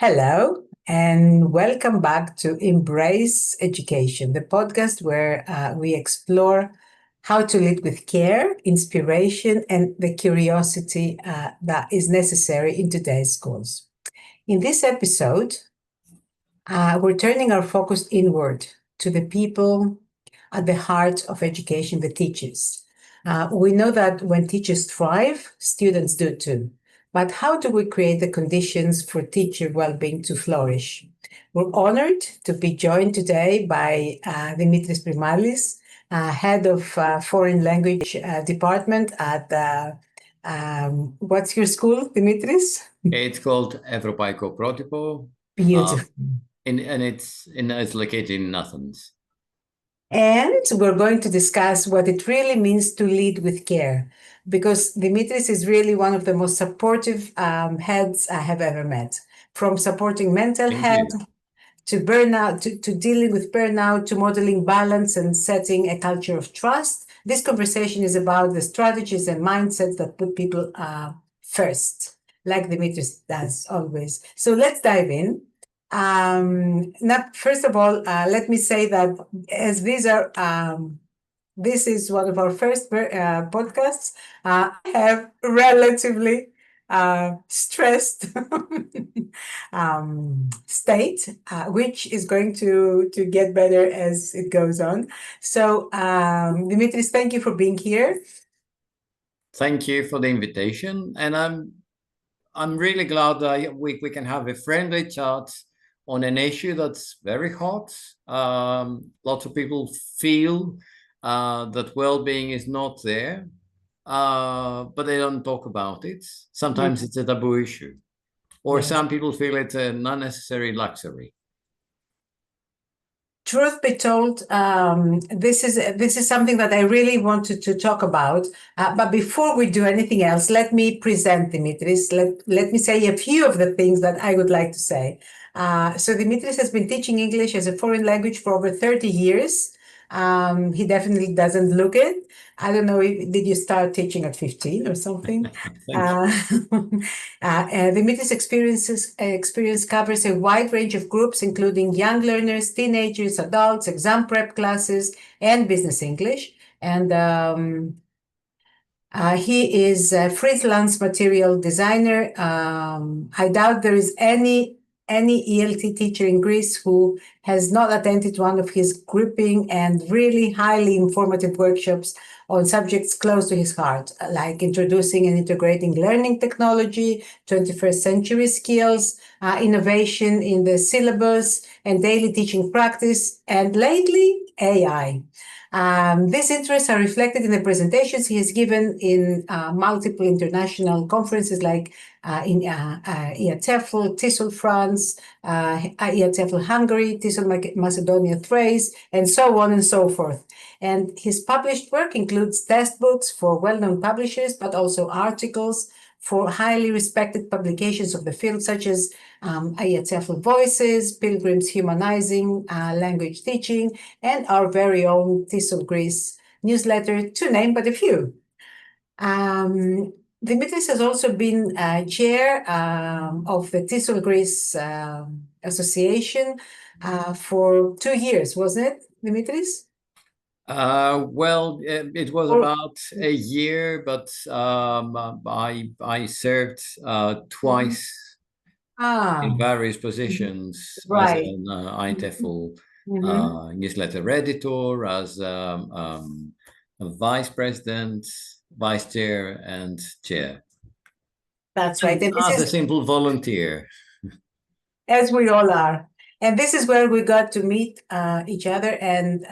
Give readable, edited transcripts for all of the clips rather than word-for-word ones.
Hello, and welcome back to Embrace Education, the podcast where we explore how to lead with care, inspiration, and the curiosity that is necessary in today's schools. In this episode, we're turning our focus inward to the people at the heart of education, the teachers. We know that when teachers thrive, students do too. But how do we create the conditions for teacher well-being to flourish? We're honored to be joined today by Dimitris Primalis, head of foreign language department at what's your school, Dimitris? It's called Ευρωπαϊκό Πρότυπο. Beautiful. And it's located in Athens. And we're going to discuss what it really means to lead with care, because Dimitris is really one of the most supportive heads I have ever met. From supporting mental health to burnout, to dealing with burnout, to modeling balance and setting a culture of trust. This conversation is about the strategies and mindsets that put people first, like Dimitris does always. So let's dive in. First of all, let me say that as this is one of our first podcasts, I have relatively stressed state, which is going to get better as it goes on. So, Dimitris, thank you for being here. Thank you for the invitation, and I'm really glad that we can have a friendly chat on an issue that's very hot. Lots of people feel that well-being is not there, but they don't talk about it. Sometimes it's a taboo issue, or some people feel it's an unnecessary luxury. Truth be told, this is something that I really wanted to talk about. But before we do anything else, let me present Dimitris. Let me say a few of the things that I would like to say. So Dimitris has been teaching English as a foreign language for over 30 years. He definitely doesn't look it. I don't know, did you start teaching at 15 or something? Dimitris' experience covers a wide range of groups, including young learners, teenagers, adults, exam prep classes, and business English. And he is a freelance material designer. I doubt there is any ELT teacher in Greece who has not attended one of his gripping and really highly informative workshops on subjects close to his heart, like introducing and integrating learning technology, 21st century skills, innovation in the syllabus and daily teaching practice, and lately, AI. These interests are reflected in the presentations he has given in multiple international conferences like in EATEFL, TESOL France, EATEFL Hungary, TESOL Macedonia Thrace, and so on and so forth. And his published work includes textbooks for well-known publishers, but also articles for highly respected publications of the field, such as EATEFL Voices, Pilgrim's Humanizing Language Teaching, and our very own TESOL Greece newsletter, to name but a few. Dimitris has also been chair of the TESOL Greece Association for 2 years, wasn't it, Dimitris? Well, it was about a year, but I served twice in various positions as an EATEFL newsletter editor, as a vice president, vice chair, and chair. That's right. And as a simple volunteer. As we all are. And this is where we got to meet each other. And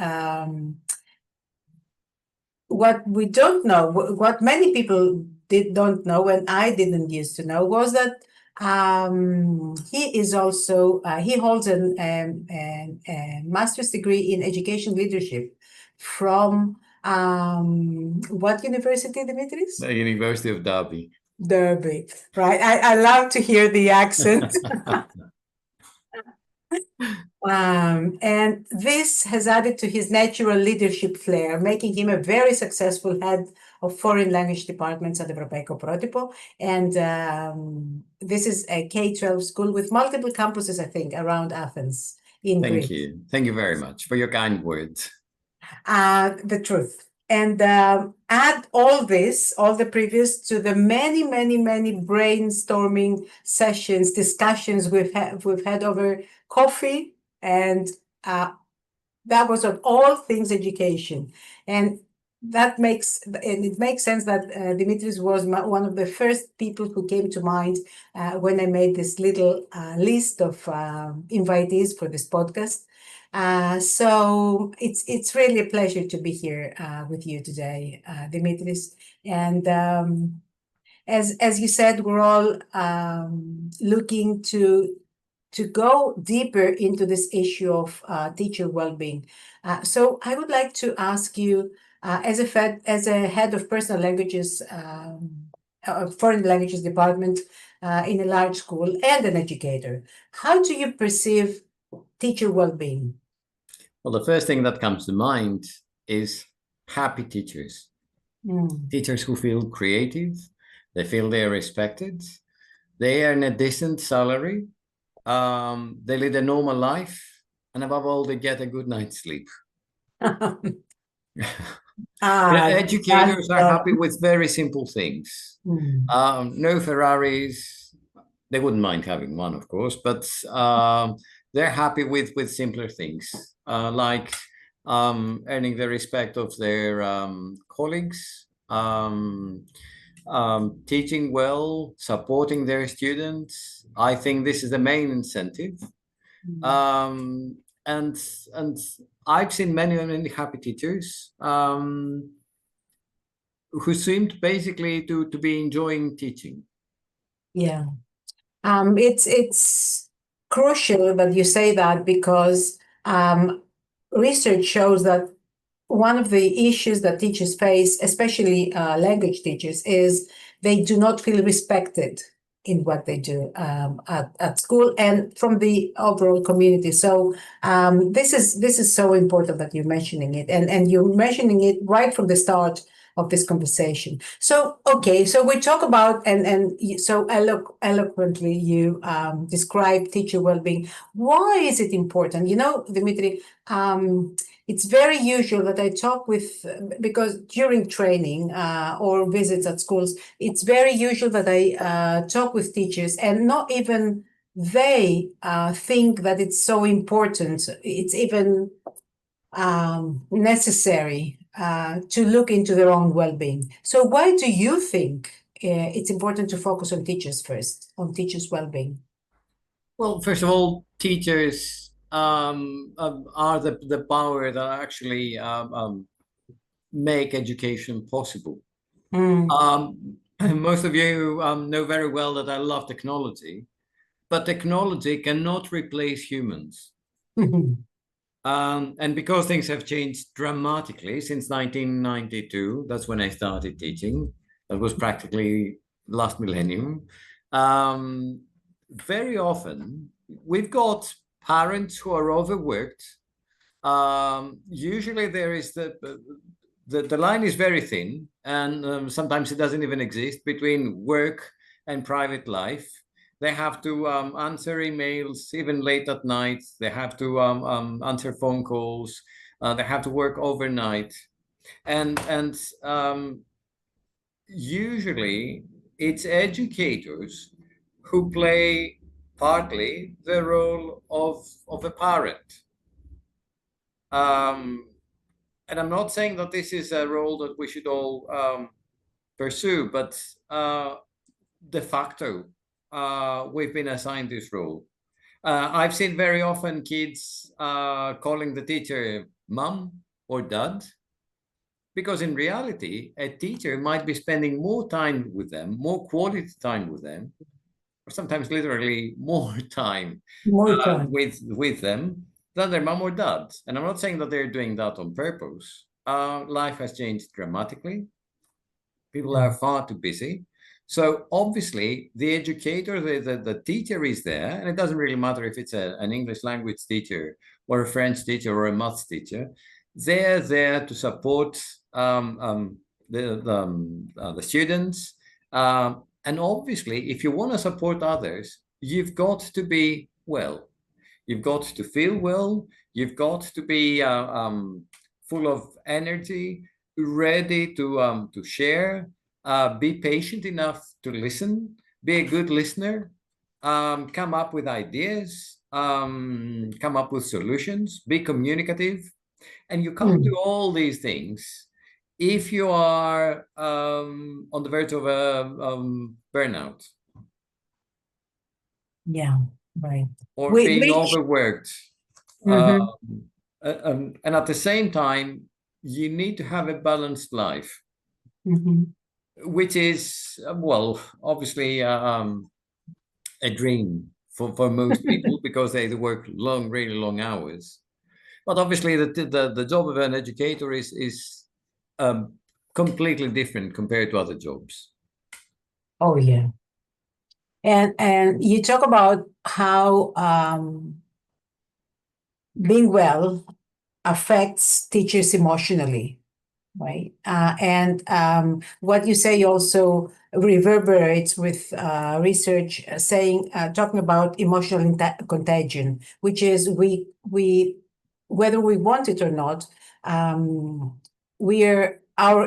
what we don't know, what many people don't know, and I didn't used to know, was that he is also, he holds a master's degree in education leadership from what university, Dimitris? The University of Derby. Derby, right. I love to hear the accent. And this has added to his natural leadership flair, making him a very successful head of foreign language departments at Ευρωπαϊκό Πρότυπο. And this is a K-12 school with multiple campuses, I think, around Athens in Greece. Thank you. Thank you very much for your kind words. The truth. And add all this, all the previous, to the many, many, many brainstorming sessions, discussions we've had over coffee, and that was on all things education. And it makes sense that Dimitris was one of the first people who came to mind when I made this little list of invitees for this podcast. So it's really a pleasure to be here with you today, Dimitris. And as you said, we're all looking to go deeper into this issue of teacher well-being. So I would like to ask you, as a head of personal languages, foreign languages department in a large school and an educator, how do you perceive teacher well-being? Well, the first thing that comes to mind is happy teachers. Teachers who feel creative, they feel they're respected, they earn a decent salary, they lead a normal life, and above all, they get a good night's sleep. Educators are happy with very simple things. No Ferraris. They wouldn't mind having one, of course, but they're happy with simpler things, like earning the respect of their colleagues, teaching well, supporting their students. I think this is the main incentive. And I've seen many happy teachers who seemed basically to be enjoying teaching. Yeah. It's crucial that you say that, because research shows that one of the issues that teachers face, especially language teachers, is they do not feel respected in what they do at school and from the overall community. So this is so important that you're mentioning it, and you're mentioning it right from the start of this conversation. So okay, so we talk about and so eloquently you describe teacher well-being. Why is it important? You know, Dimitri, it's very usual that I talk with, because during training or visits at schools, it's very usual that I talk with teachers, and not even they think that it's so important. It's even necessary to look into their own well-being. So why do you think it's important to focus on teachers first, on teachers' well-being? Well, first of all, teachers are the power that actually make education possible. Most of you know very well that I love technology, but technology cannot replace humans. And because things have changed dramatically since 1992, that's when I started teaching. That was practically last millennium. Very often, we've got parents who are overworked. Usually there is the line is very thin, and sometimes it doesn't even exist between work and private life. They have to answer emails even late at night. They have to answer phone calls. They have to work overnight, and usually it's educators who play partly the role of a parent. And I'm not saying that this is a role that we should all pursue, but de facto, we've been assigned this role. I've seen very often kids calling the teacher mom or dad, because in reality, a teacher might be spending more time with them, more quality time with them, or sometimes literally more time with them than their mom or dad. And I'm not saying that they're doing that on purpose. Life has changed dramatically. People are far too busy. So obviously the educator, the teacher is there, and it doesn't really matter if it's an English language teacher or a French teacher or a maths teacher. They're there to support the students. And obviously, if you want to support others, you've got to be well. You've got to feel well. You've got to be full of energy, ready to share. Be patient enough to listen. Be a good listener. Come up with ideas. Come up with solutions. Be communicative. And you can't do all these things if you are on the verge of a burnout. Yeah, right. Or being overworked. And at the same time, you need to have a balanced life, which is, well, obviously a dream for most people because they work really long hours. But obviously, the job of an educator is completely different compared to other jobs. Oh, yeah. And you talk about how being well affects teachers emotionally, right? And what you say also reverberates with research talking about emotional contagion, which is we whether we want it or not, our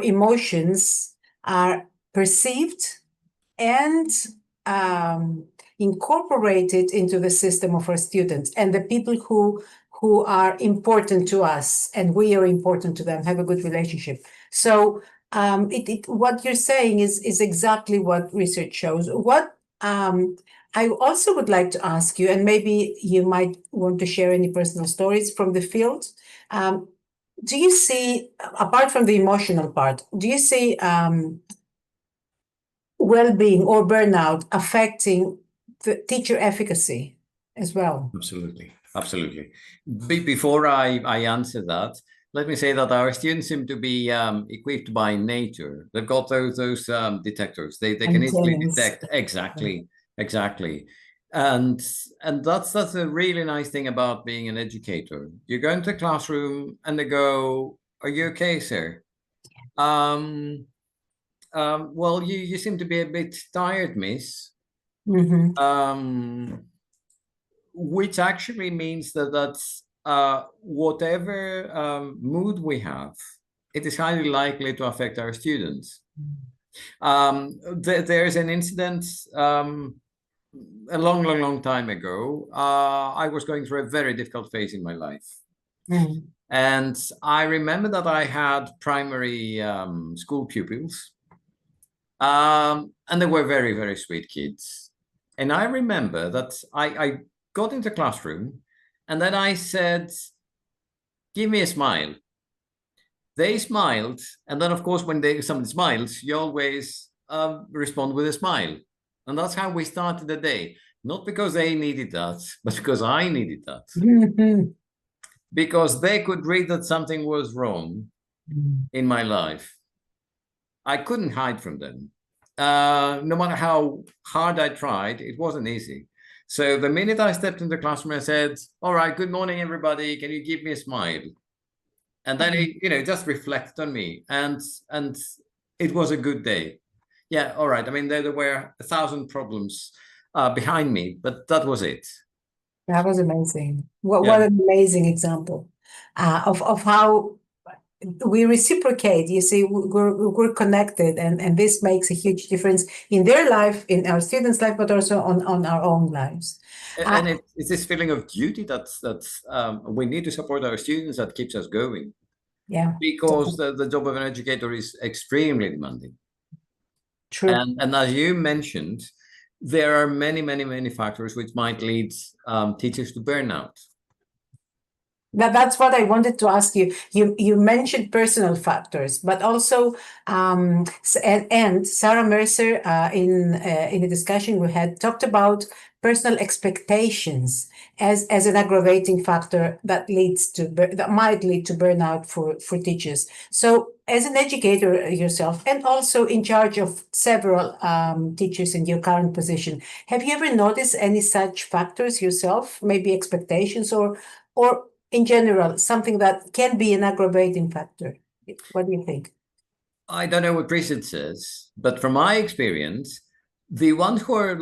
emotions are perceived and incorporated into the system of our students, and the people who are important to us and we are important to them have a good relationship. So what you're saying is exactly what research shows. What I also would like to ask you, and maybe you might want to share any personal stories from the field. Do you see, apart from the emotional part, do you see well-being or burnout affecting the teacher efficacy as well? Absolutely. Before I answer that, let me say that our students seem to be equipped by nature. They've got those detectors. They can easily detect exactly. And that's a really nice thing about being an educator. You go into a classroom and they go, "Are you okay, sir? Well, you seem to be a bit tired, miss." Which actually means that's whatever mood we have, it is highly likely to affect our students. There's an incident a long time ago. I was going through a very difficult phase in my life. And I remember that I had primary school pupils. And they were very sweet kids. And I remember that I got into the classroom and then I said, "Give me a smile." They smiled. And then, of course, when somebody smiles, you always respond with a smile. And that's how we started the day. Not because they needed that, but because I needed that. Because they could read that something was wrong in my life. I couldn't hide from them. No matter how hard I tried, it wasn't easy. So the minute I stepped into the classroom, I said, "All right, good morning, everybody. Can you give me a smile?" And then it just reflected on me, and it was a good day. Yeah, all right. I mean, there were 1,000 problems behind me, but that was it. That was amazing. What an amazing example of how we reciprocate. You see, we're connected, and this makes a huge difference in their life, in our students' life, but also on our own lives. And it's this feeling of duty that's we need to support our students that keeps us going. Yeah. Because the job of an educator is extremely demanding. True. And as you mentioned, there are many factors which might lead teachers to burnout. That's what I wanted to ask you. You mentioned personal factors, but also and Sarah Mercer in a discussion we had talked about personal expectations as an aggravating factor that might lead to burnout for teachers. So as an educator yourself, and also in charge of several teachers in your current position, have you ever noticed any such factors yourself, maybe expectations or in general, something that can be an aggravating factor? What do you think? I don't know what research says, but from my experience, the ones who are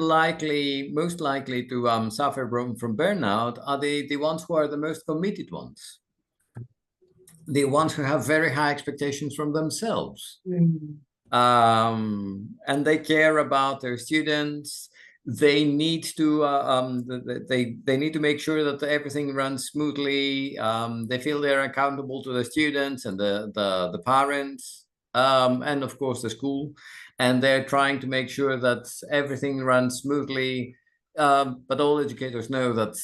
most likely to suffer from burnout are the ones who are the most committed ones. The ones who have very high expectations from themselves. And they care about their students. They need to they need to make sure that everything runs smoothly. They feel they're accountable to the students and the parents, and of course the school, and they're trying to make sure that everything runs smoothly. But all educators know that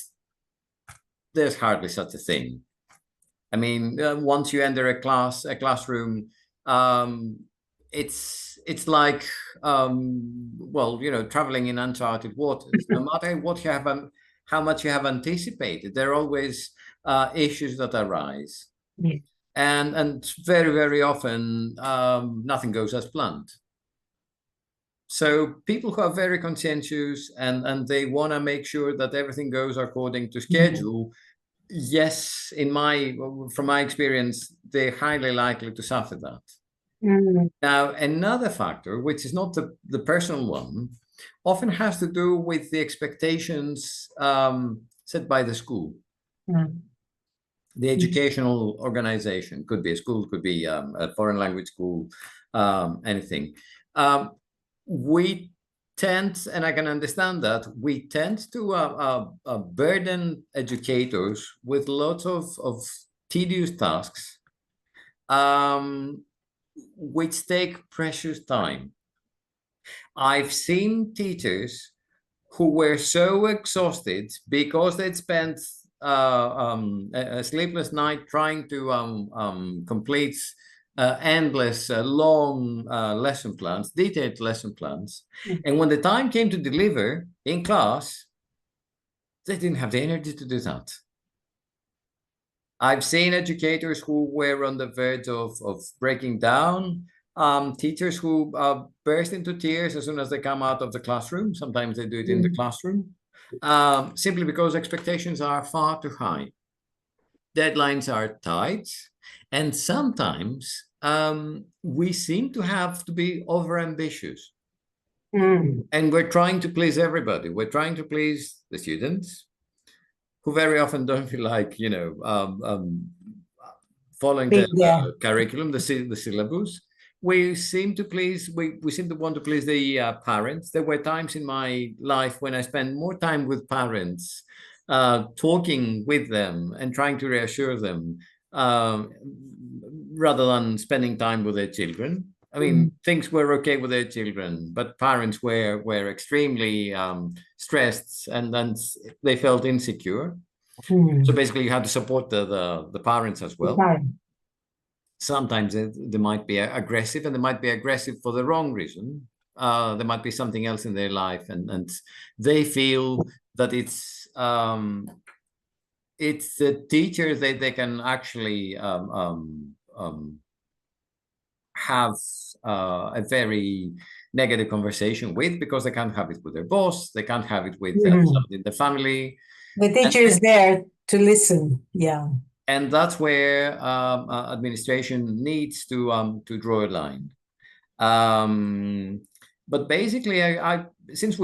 there's hardly such a thing. I mean, once you enter a classroom, it's like well, you know, traveling in uncharted waters. No matter what you have, how much you have anticipated, there are always issues that arise, and very, very often nothing goes as planned. So people who are very conscientious and they want to make sure that everything goes according to schedule. Yes, from my experience, they're highly likely to suffer that. Now, another factor, which is not the personal one, often has to do with the expectations set by the school. The educational organization, could be a school, could be a foreign language school, anything. We tend, and I can understand that, we tend to burden educators with lots of tedious tasks, which take precious time. I've seen teachers who were so exhausted because they'd spent a sleepless night trying to complete endless, long lesson plans, detailed lesson plans. And when the time came to deliver in class, they didn't have the energy to do that. I've seen educators who were on the verge of breaking down, teachers who burst into tears as soon as they come out of the classroom. Sometimes they do it in the classroom, simply because expectations are far too high. Deadlines are tight, and sometimes we seem to have to be overambitious. And we're trying to please everybody. We're trying to please the students, who very often don't feel like, you know, following the curriculum, the syllabus. We seem to want to please the parents. There were times in my life when I spent more time with parents, talking with them and trying to reassure them, rather than spending time with their children. I mean, things were okay with their children, but parents were extremely stressed, and then they felt insecure. So basically, you have to support the parents as well. Sometimes they might be aggressive, and they might be aggressive for the wrong reason. There might be something else in their life, and they feel that it's the teacher that they can actually have a very negative conversation with, because they can't have it with their boss, they can't have it with somebody in the family. The teacher is there to listen. And that's where administration needs to draw a line. But basically, since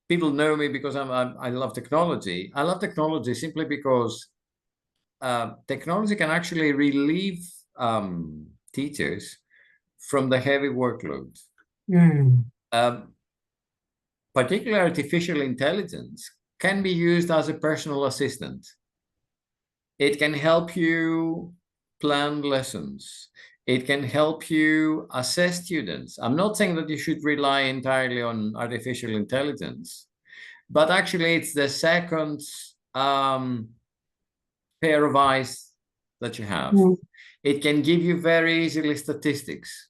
people know me because I love technology. I love technology simply because technology can actually relieve teachers from the heavy workload. Particularly artificial intelligence can be used as a personal assistant. It can help you plan lessons. It can help you assess students. I'm not saying that you should rely entirely on artificial intelligence, but actually it's the second pair of eyes that you have. It can give you very easily statistics.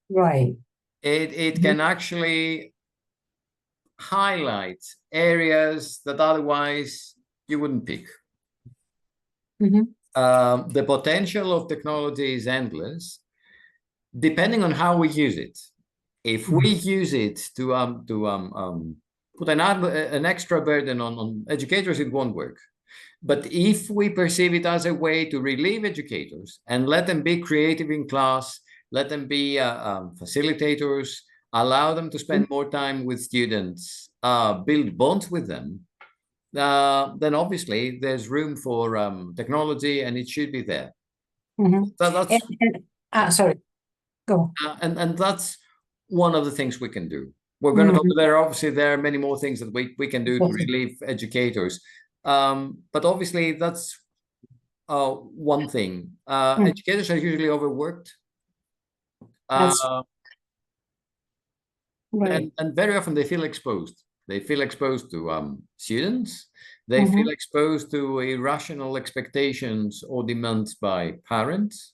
Right. It can actually highlight areas that otherwise you wouldn't pick. The potential of technology is endless, depending on how we use it. If we use it to put an extra burden on educators, it won't work. But if we perceive it as a way to relieve educators and let them be creative in class, let them be facilitators, allow them to spend more time with students, build bonds with them, then obviously there's room for technology, and it should be there. So that's, sorry, go. And that's one of the things we can do. We're going to talk about, obviously, there are many more things that we can do to relieve educators. But obviously, that's one thing. Educators are usually overworked. Right. And very often they feel exposed. They feel exposed to students. They feel exposed to irrational expectations or demands by parents.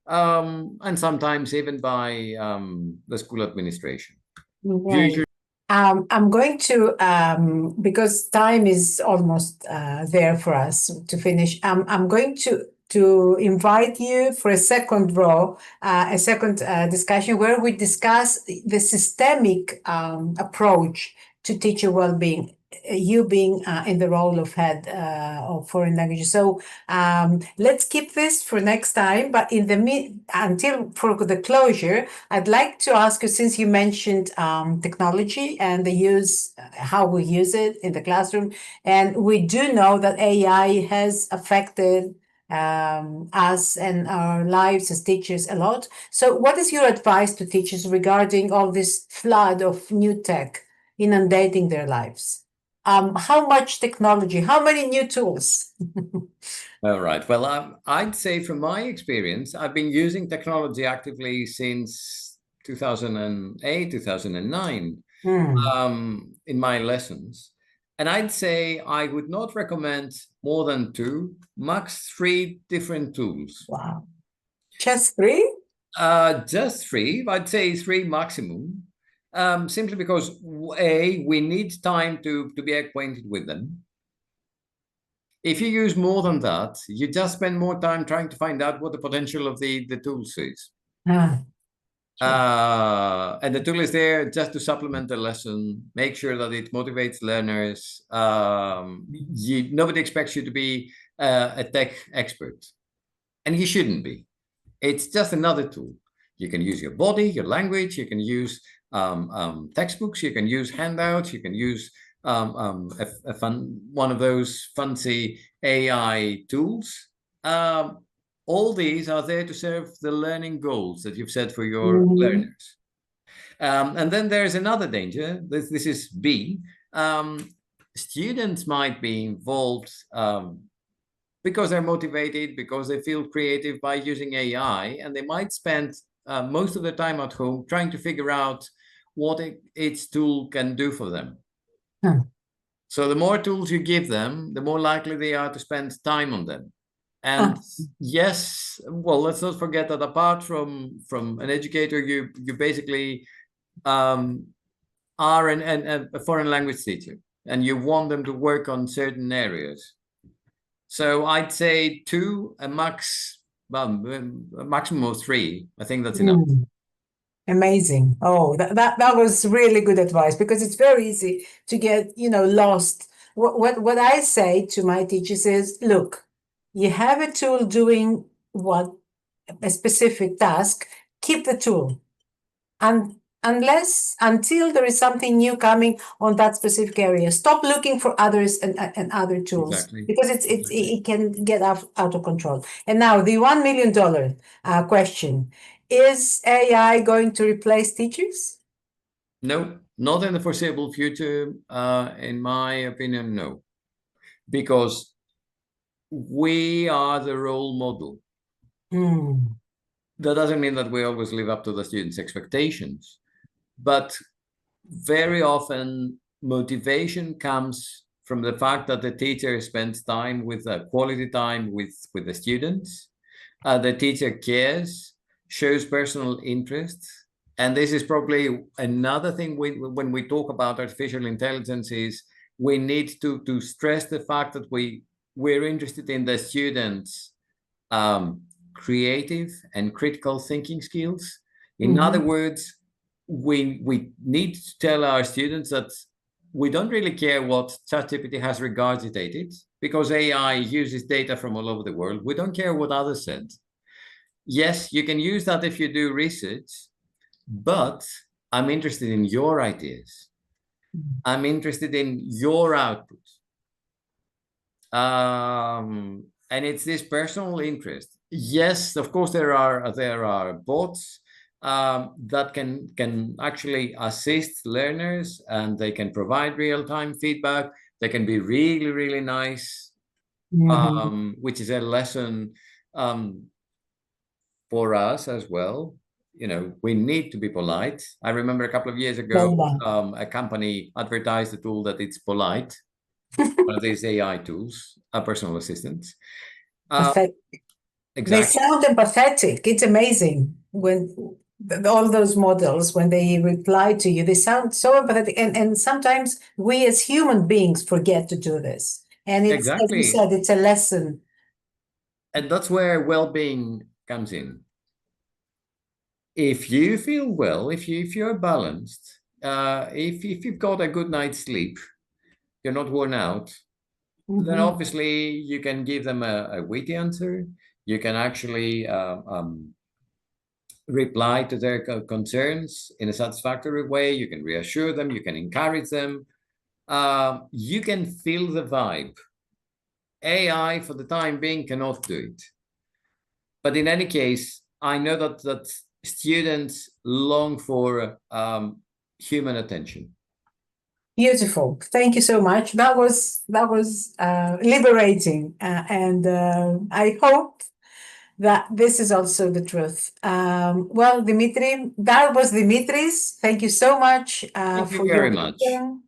And sometimes even by the school administration. Right. Usually, I'm going to, because time is almost there for us to finish. I'm going to invite you for a second discussion where we discuss the systemic approach to teacher well-being. You being in the role of head of foreign languages. So let's keep this for next time. But in the until for the closure, I'd like to ask you, since you mentioned technology and the use, how we use it in the classroom, and we do know that AI has affected us and our lives as teachers a lot. So what is your advice to teachers regarding all this flood of new tech inundating their lives? How much technology? How many new tools? All right. Well, I'd say from my experience, I've been using technology actively since 2008, 2009 in my lessons. And I'd say I would not recommend more than 2, max 3 different tools. Wow. Just 3? Just 3. I'd say 3 maximum. Simply because, A, we need time to be acquainted with them. If you use more than that, you just spend more time trying to find out what the potential of the tools is. And the tool is there just to supplement the lesson, make sure that it motivates learners. Nobody expects you to be a tech expert, and you shouldn't be. It's just another tool. You can use your body, your language, you can use textbooks, you can use handouts, you can use one of those fancy AI tools. All these are there to serve the learning goals that you've set for your learners. And then there's another danger. This is B. Students might be involved because they're motivated, because they feel creative by using AI, and they might spend most of the time at home trying to figure out what its tool can do for them. So the more tools you give them, the more likely they are to spend time on them. And yes, well, let's not forget that apart from an educator, you basically are a foreign language teacher, and you want them to work on certain areas. So I'd say 2, a maximum of 3. I think that's enough. Amazing. Oh, that was really good advice, because it's very easy to get, lost. What I say to my teachers is, look, you have a tool doing a specific task, keep the tool. And until there is something new coming on that specific area, stop looking for others and other tools. Exactly. Because it can get out of control. And now the $1 million question: is AI going to replace teachers? No, not in the foreseeable future. In my opinion, no, because we are the role model. That doesn't mean that we always live up to the students' expectations, but very often motivation comes from the fact that the teacher spends time with quality time with the students. The teacher cares, shows personal interest, And this is probably another thing when we talk about artificial intelligence is we need to stress the fact that we're interested in the students' creative and critical thinking skills. In other words, we need to tell our students that we don't really care what ChatGPT has regurgitated because AI uses data from all over the world. We don't care what others said. Yes, you can use that if you do research, but I'm interested in your ideas. I'm interested in your output. And it's this personal interest. Yes, of course, there are bots that can actually assist learners, and they can provide real-time feedback. They can be really, really nice, which is a lesson for us as well. You know, we need to be polite. I remember a couple of years ago, a company advertised a tool that it's polite. One of these AI tools, personal assistants. Exactly. They sound empathetic. It's amazing when all those models, when they reply to you, they sound so empathetic. And sometimes we as human beings forget to do this. And it's, as you said, it's a lesson. And that's where well-being comes in. If you feel well, if you're balanced, if you've got a good night's sleep, you're not worn out, then obviously you can give them a witty answer. You can actually reply to their concerns in a satisfactory way. You can reassure them. You can encourage them. You can feel the vibe. AI, for the time being, cannot do it. But in any case, I know that students long for human attention. Beautiful. Thank you so much. That was liberating, and I hope that this is also the truth. Well, Dimitri, that was Dimitris. Thank you so much for your wisdom,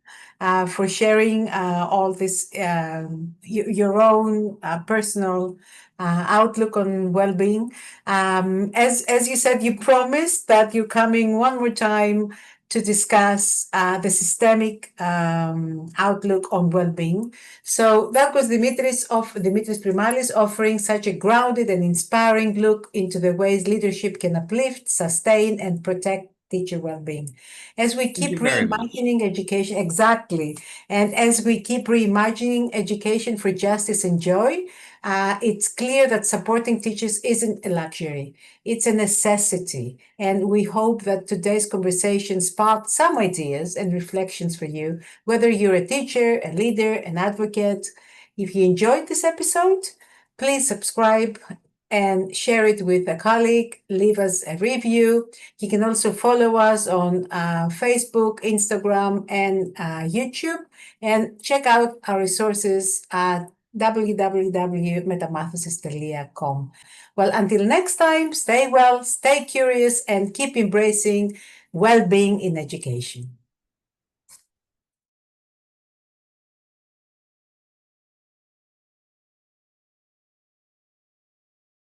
for sharing all this, your own personal outlook on well-being. As you said, you promised that you're coming one more time to discuss the systemic outlook on well-being. So that was Dimitris Primalis offering such a grounded and inspiring look into the ways leadership can uplift, sustain, and protect teacher well-being. As we keep reimagining education, exactly, and as we keep reimagining education for justice and joy, it's clear that supporting teachers isn't a luxury. It's a necessity. And we hope that today's conversation sparked some ideas and reflections for you, whether you're a teacher, a leader, an advocate. If you enjoyed this episode, please subscribe and share it with a colleague. Leave us a review. You can also follow us on Facebook, Instagram, and YouTube, and check out our resources at www.metamothesis.com. Well, until next time, stay well, stay curious, and keep embracing well-being in education.